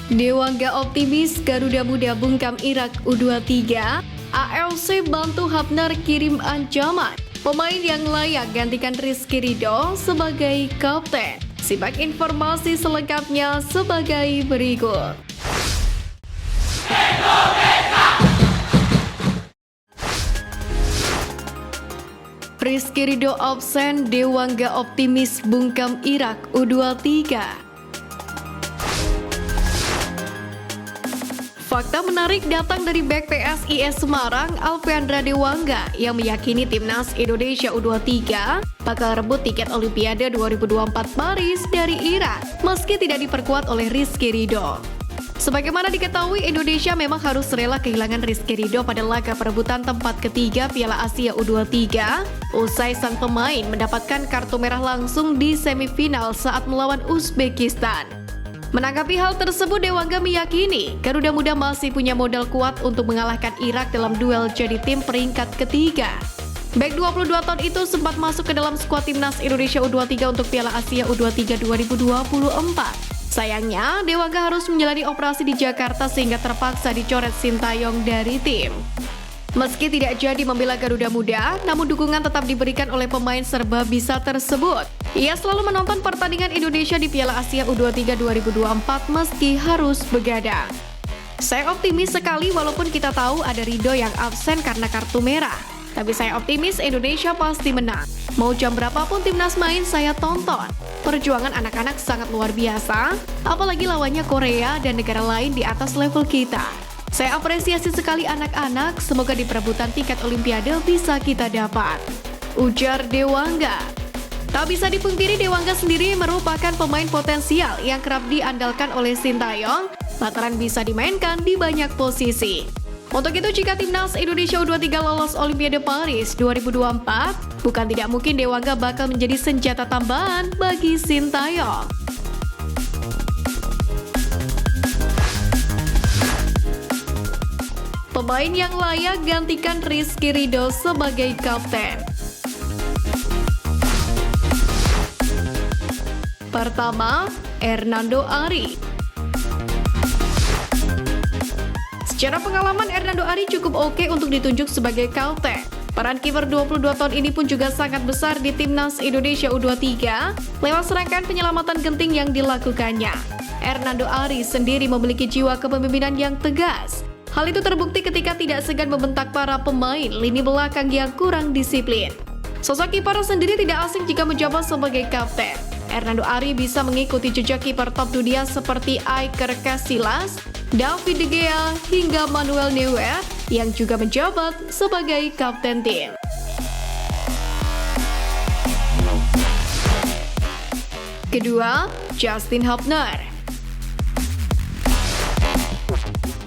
Dewangga optimis Garuda Muda bungkam Irak U23, ALC bantu Hafnar kirim ancaman. Pemain yang layak gantikan Rizky Ridho sebagai kapten. Simak informasi selengkapnya sebagai berikut. Rizky Ridho absen, Dewangga optimis bungkam Irak U23. Fakta menarik datang dari bek PSIS Semarang, Alfeandra Dewangga, yang meyakini timnas Indonesia U23 bakal rebut tiket Olimpiade 2024 Paris dari Irak, meski tidak diperkuat oleh Rizky Ridho. Sebagaimana diketahui, Indonesia memang harus rela kehilangan Rizky Ridho pada laga perebutan tempat ketiga Piala Asia U23, usai sang pemain mendapatkan kartu merah langsung di semifinal saat melawan Uzbekistan. Menanggapi hal tersebut, Dewangga meyakini Garuda Muda masih punya modal kuat untuk mengalahkan Irak dalam duel jadi tim peringkat ketiga. Bek 22 tahun itu sempat masuk ke dalam skuad timnas Indonesia U23 untuk Piala Asia U23 2024. Sayangnya, Dewangga harus menjalani operasi di Jakarta sehingga terpaksa dicoret Sintayong dari tim. Meski tidak jadi membela Garuda Muda, namun dukungan tetap diberikan oleh pemain serba bisa tersebut. Ia selalu menonton pertandingan Indonesia di Piala Asia U23 2024 meski harus begadang. Saya optimis sekali walaupun kita tahu ada Ridho yang absen karena kartu merah. Tapi saya optimis Indonesia pasti menang. Mau jam berapapun timnas main saya tonton. Perjuangan anak-anak sangat luar biasa, apalagi lawannya Korea dan negara lain di atas level kita. Saya apresiasi sekali anak-anak, semoga di perebutan tiket Olimpiade bisa kita dapat, ujar Dewangga. Tak bisa dipungkiri, Dewangga sendiri merupakan pemain potensial yang kerap diandalkan oleh Sintayong, lantaran bisa dimainkan di banyak posisi. Untuk itu, jika timnas Indonesia U23 lolos Olimpiade Paris 2024, bukan tidak mungkin Dewangga bakal menjadi senjata tambahan bagi Sintayong. Pemain yang layak gantikan Rizky Ridho sebagai kapten. Pertama, Hernando Ari. Secara pengalaman, Hernando Ari cukup oke untuk ditunjuk sebagai kapten. Peran kiper 22 tahun ini pun juga sangat besar di timnas Indonesia U23 lewat serangkaian penyelamatan genting yang dilakukannya. Hernando Ari sendiri memiliki jiwa kepemimpinan yang tegas. Hal itu terbukti ketika tidak segan membentak para pemain lini belakang yang kurang disiplin. Sosok kiper sendiri tidak asing jika menjabat sebagai kapten. Hernando Ari bisa mengikuti jejak kiper top dunia seperti Iker Casillas, David De Gea, hingga Manuel Neuer yang juga menjabat sebagai kapten tim. Kedua, Justin Hafnar.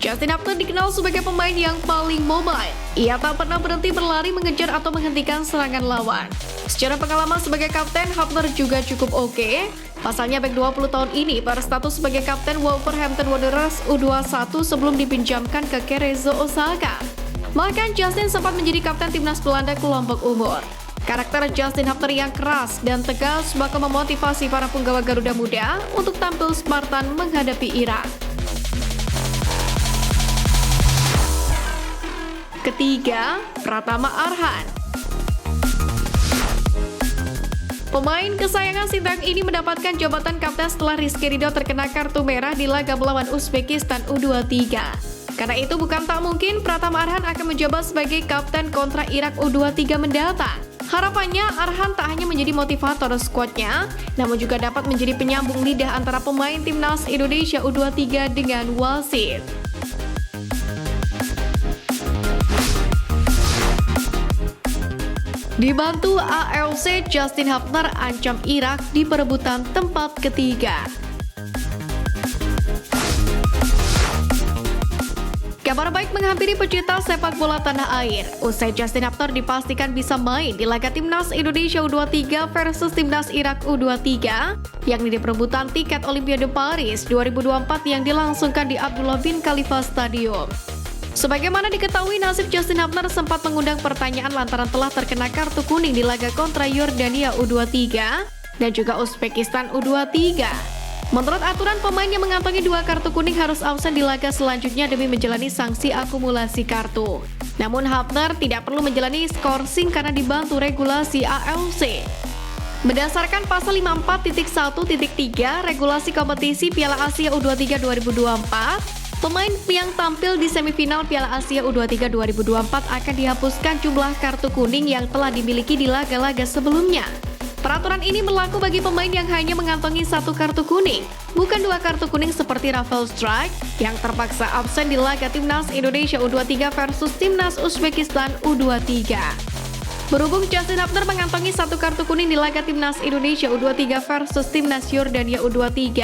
Justin Hafnar dikenal sebagai pemain yang paling mobile. Ia tak pernah berhenti berlari mengejar atau menghentikan serangan lawan. Secara pengalaman sebagai kapten, Hafnar juga cukup oke. Pasalnya bek 20 tahun ini berstatus sebagai kapten Wolverhampton Wanderers U21 sebelum dipinjamkan ke Cerezo Osaka. Bahkan Justin sempat menjadi kapten timnas Belanda kelompok umur. Karakter Justin Hafnar yang keras dan tegas bakal memotivasi para punggawa Garuda Muda untuk tampil Spartan menghadapi Irak. Ketiga, Pratama Arhan. Pemain kesayangan Sintayong ini mendapatkan jabatan kapten setelah Rizky Ridho terkena kartu merah di laga melawan Uzbekistan U23. Karena itu bukan tak mungkin Pratama Arhan akan menjabat sebagai kapten kontra Irak U23 mendatang. Harapannya Arhan tak hanya menjadi motivator skuadnya, namun juga dapat menjadi penyambung lidah antara pemain timnas Indonesia U23 dengan wasit. Dibantu ALC, Justin Hafnar ancam Irak di perebutan tempat ketiga. Kabar baik menghampiri pecinta sepak bola tanah air. Usai Justin Hafnar dipastikan bisa main di laga timnas Indonesia U23 versus timnas Irak U23, yakni di perebutan tiket Olimpiade Paris 2024 yang dilangsungkan di Abdullah bin Khalifa Stadium. Sebagaimana diketahui, nasib Justin Hafnar sempat mengundang pertanyaan lantaran telah terkena kartu kuning di laga kontra Yordania U23 dan juga Uzbekistan U23. Menurut aturan, pemain yang mengantongi 2 kartu kuning harus absen di laga selanjutnya demi menjalani sanksi akumulasi kartu. Namun Hafner tidak perlu menjalani skorsing karena dibantu regulasi AFC. Berdasarkan pasal 54.1.3 regulasi kompetisi Piala Asia U23 2024, pemain yang tampil di semifinal Piala Asia U23 2024 akan dihapuskan jumlah kartu kuning yang telah dimiliki di laga-laga sebelumnya. Peraturan ini berlaku bagi pemain yang hanya mengantongi 1 kartu kuning, bukan 2 kartu kuning seperti Rafael Strike yang terpaksa absen di laga Timnas Indonesia U23 versus Timnas Uzbekistan U23. Berhubung Justin Hafner mengantongi 1 kartu kuning di laga Timnas Indonesia U23 versus Timnas Yordania U23,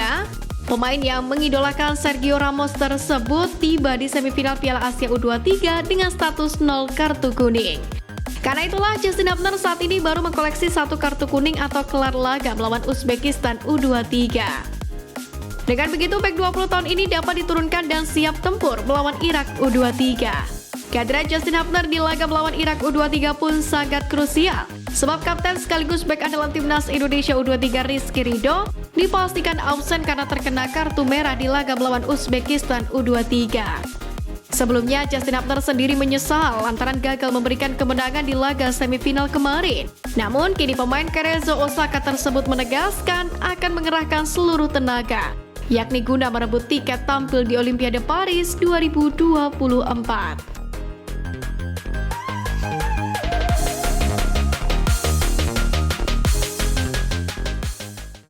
pemain yang mengidolakan Sergio Ramos tersebut tiba di semifinal Piala Asia U23 dengan status 0 kartu kuning. Karena itulah Justin Hafner saat ini baru mengkoleksi 1 kartu kuning atau kelar laga melawan Uzbekistan U23. Dengan begitu, bek 20 tahun ini dapat diturunkan dan siap tempur melawan Irak U23. Kehadiran Justin Hafner di laga melawan Irak U23 pun sangat krusial, sebab kapten sekaligus bek andalan Timnas Indonesia U23 Rizky Ridho dipastikan absen karena terkena kartu merah di laga melawan Uzbekistan U23. Sebelumnya, Justin Hafner sendiri menyesal lantaran gagal memberikan kemenangan di laga semifinal kemarin. Namun, kini pemain Cerezo Osaka tersebut menegaskan akan mengerahkan seluruh tenaga, yakni guna merebut tiket tampil di Olimpiade Paris 2024.